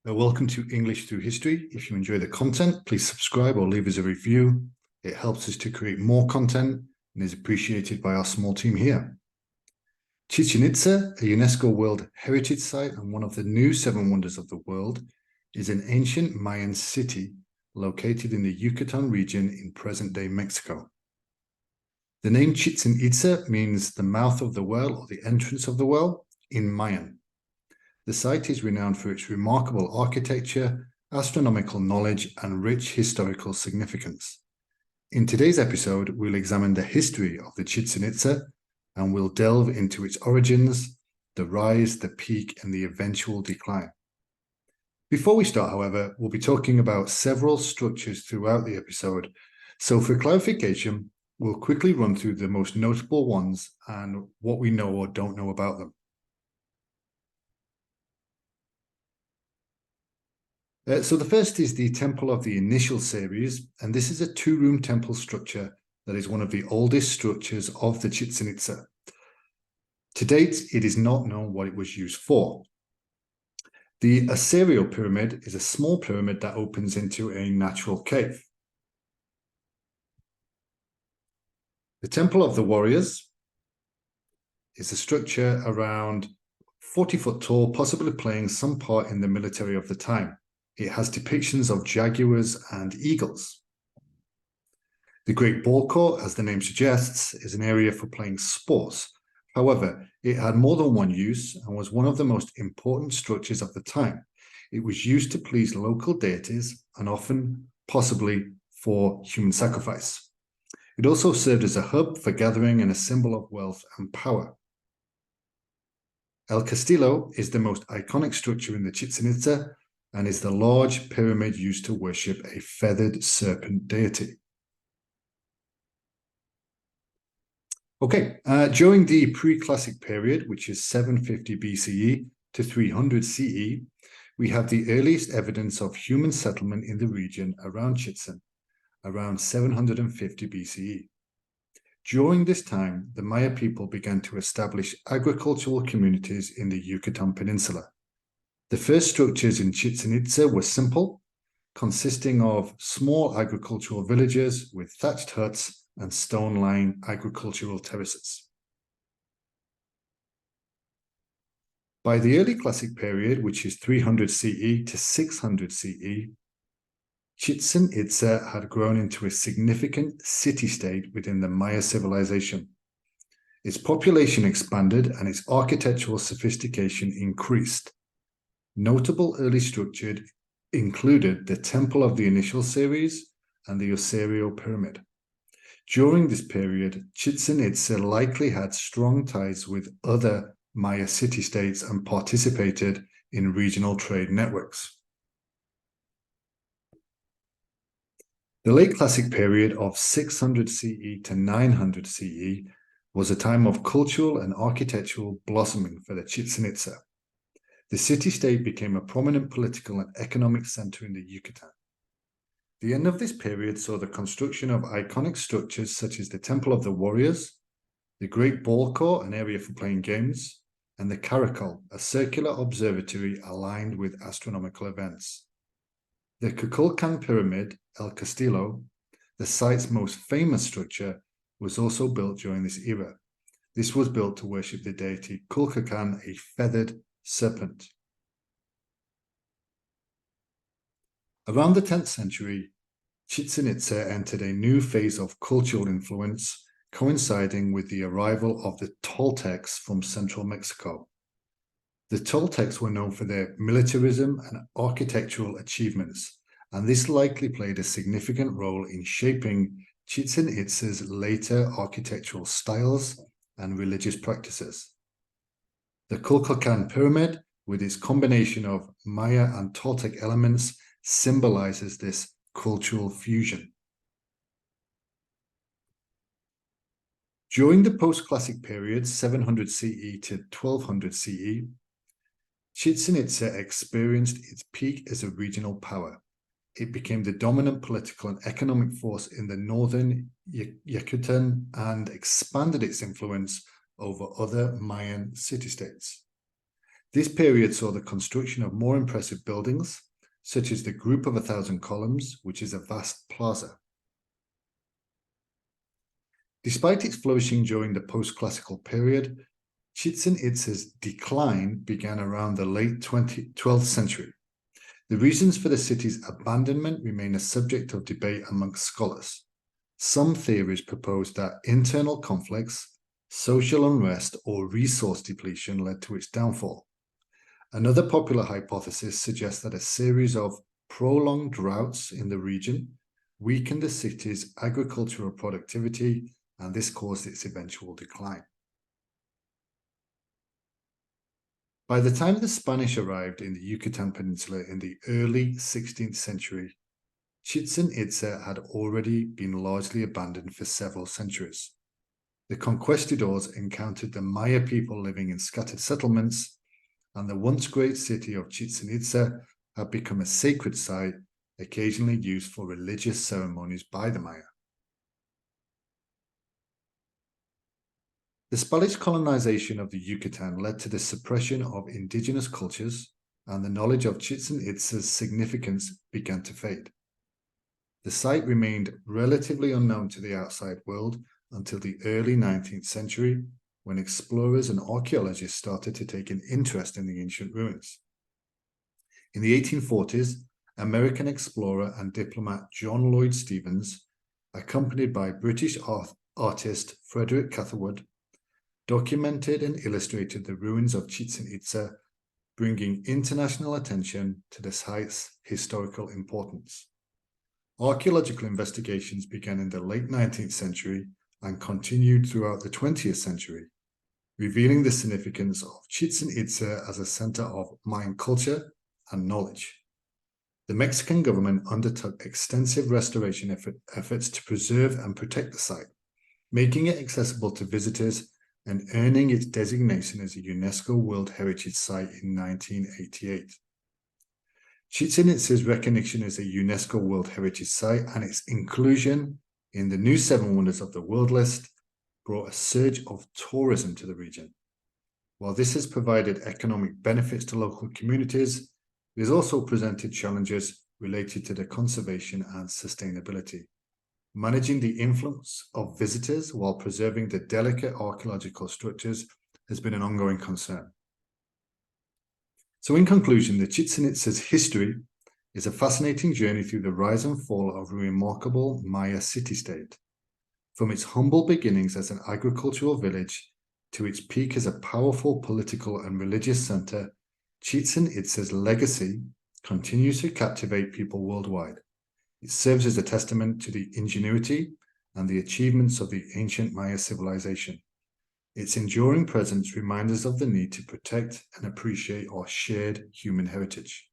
Welcome to English Through History. If you enjoy the content, please subscribe or leave us a review. It helps us to create more content and is appreciated by our small team here. Chichen Itza, a UNESCO World Heritage Site and one of the new Seven Wonders of the world, is an ancient Mayan city located in the Yucatan region in present-day Mexico. The name Chichen Itza means the mouth of the well or the entrance of the well in Mayan. The site is renowned for its remarkable architecture, astronomical knowledge, and rich historical significance. In today's episode, we'll examine the history of the Chichen Itza, and we'll delve into its origins, the rise, the peak, and the eventual decline. Before we start, however, we'll be talking about several structures throughout the episode, so for clarification, we'll quickly run through the most notable ones and what we know or don't know about them. So the first is the Temple of the Initial series, and this is a two-room temple structure that is one of the oldest structures of the Chichen Itza. To date, it is not known what it was used for. The Assyrial pyramid is a small pyramid that opens into a natural cave. The Temple of the Warriors is a structure around 40 foot tall, possibly playing some part in the military of the time. It has depictions of jaguars and eagles. The Great Ball Court, as the name suggests, is an area for playing sports. However, it had more than one use and was one of the most important structures of the time. It was used to please local deities and often, possibly, for human sacrifice. It also served as a hub for gathering and a symbol of wealth and power. El Castillo is the most iconic structure in the Chichen Itza and is the large pyramid used to worship a feathered serpent deity. Okay, during the pre-classic period, which is 750 BCE to 300 CE, we have the earliest evidence of human settlement in the region around Chichen, around 750 BCE. During this time, the Maya people began to establish agricultural communities in the Yucatan Peninsula. The first structures in Chichen Itza were simple, consisting of small agricultural villages with thatched huts and stone-lined agricultural terraces. By the early classic period, which is 300 CE to 600 CE, Chichen Itza had grown into a significant city-state within the Maya civilization. Its population expanded and its architectural sophistication increased. Notable early structures included the Temple of the Initial series and the Assyrian pyramid. During this period, Chichen Itza likely had strong ties with other Maya city-states and participated in regional trade networks. The late classic period of 600 CE to 900 CE was a time of cultural and architectural blossoming for the Chichen Itza. The city-state became a prominent political and economic center in the Yucatan. The end of this period saw the construction of iconic structures such as the Temple of the Warriors, the Great Ball Court, an area for playing games, and the Caracol, a circular observatory aligned with astronomical events. The Kukulkan Pyramid, El Castillo, the site's most famous structure, was also built during this era. This was built to worship the deity Kukulkan, a feathered serpent. Around the 10th century, Chichen Itza entered a new phase of cultural influence, coinciding with the arrival of the Toltecs from central Mexico. The Toltecs were known for their militarism and architectural achievements, and this likely played a significant role in shaping Chichen Itza's later architectural styles and religious practices. The Kukulkan Pyramid, with its combination of Maya and Toltec elements, symbolizes this cultural fusion. During the post-classic period, 700 CE to 1200 CE, Chichen Itza experienced its peak as a regional power. It became the dominant political and economic force in the northern Yucatan and expanded its influence over other Mayan city-states. This period saw the construction of more impressive buildings, such as the Group of 1,000 Columns, which is a vast plaza. Despite its flourishing during the post-classical period, Chichen Itza's decline began around the late 12th century. The reasons for the city's abandonment remain a subject of debate amongst scholars. Some theories propose that internal conflicts, social unrest, or resource depletion led to its downfall. Another popular hypothesis suggests that a series of prolonged droughts in the region weakened the city's agricultural productivity, and this caused its eventual decline. By the time the Spanish arrived in the Yucatan Peninsula in the early 16th century, Chichen Itza had already been largely abandoned for several centuries. The conquistadors encountered the Maya people living in scattered settlements, and the once great city of Chichen Itza had become a sacred site, occasionally used for religious ceremonies by the Maya. The Spanish colonization of the Yucatan led to the suppression of indigenous cultures, and the knowledge of Chichen Itza's significance began to fade. The site remained relatively unknown to the outside world until the early 19th century, when explorers and archaeologists started to take an interest in the ancient ruins. In the 1840s, American explorer and diplomat John Lloyd Stephens, accompanied by British artist Frederick Catherwood, documented and illustrated the ruins of Chichen Itza, bringing international attention to the site's historical importance. Archaeological investigations began in the late 19th century and continued throughout the 20th century, revealing the significance of Chichen Itza as a center of Mayan culture and knowledge. The Mexican government undertook extensive restoration efforts to preserve and protect the site, making it accessible to visitors and earning its designation as a UNESCO World Heritage Site in 1988. Chichen Itza's recognition as a UNESCO World Heritage Site and its inclusion in the new 7 Wonders of the World list brought a surge of tourism to the region. While this has provided economic benefits to local communities, it has also presented challenges related to the conservation and sustainability. Managing the influx of visitors while preserving the delicate archaeological structures has been an ongoing concern. So in conclusion, the Chichen Itza's history is a fascinating journey through the rise and fall of a remarkable Maya city-state. From its humble beginnings as an agricultural village to its peak as a powerful political and religious center, Chichen Itza's legacy continues to captivate people worldwide. It serves as a testament to the ingenuity and the achievements of the ancient Maya civilization. Its enduring presence reminds us of the need to protect and appreciate our shared human heritage.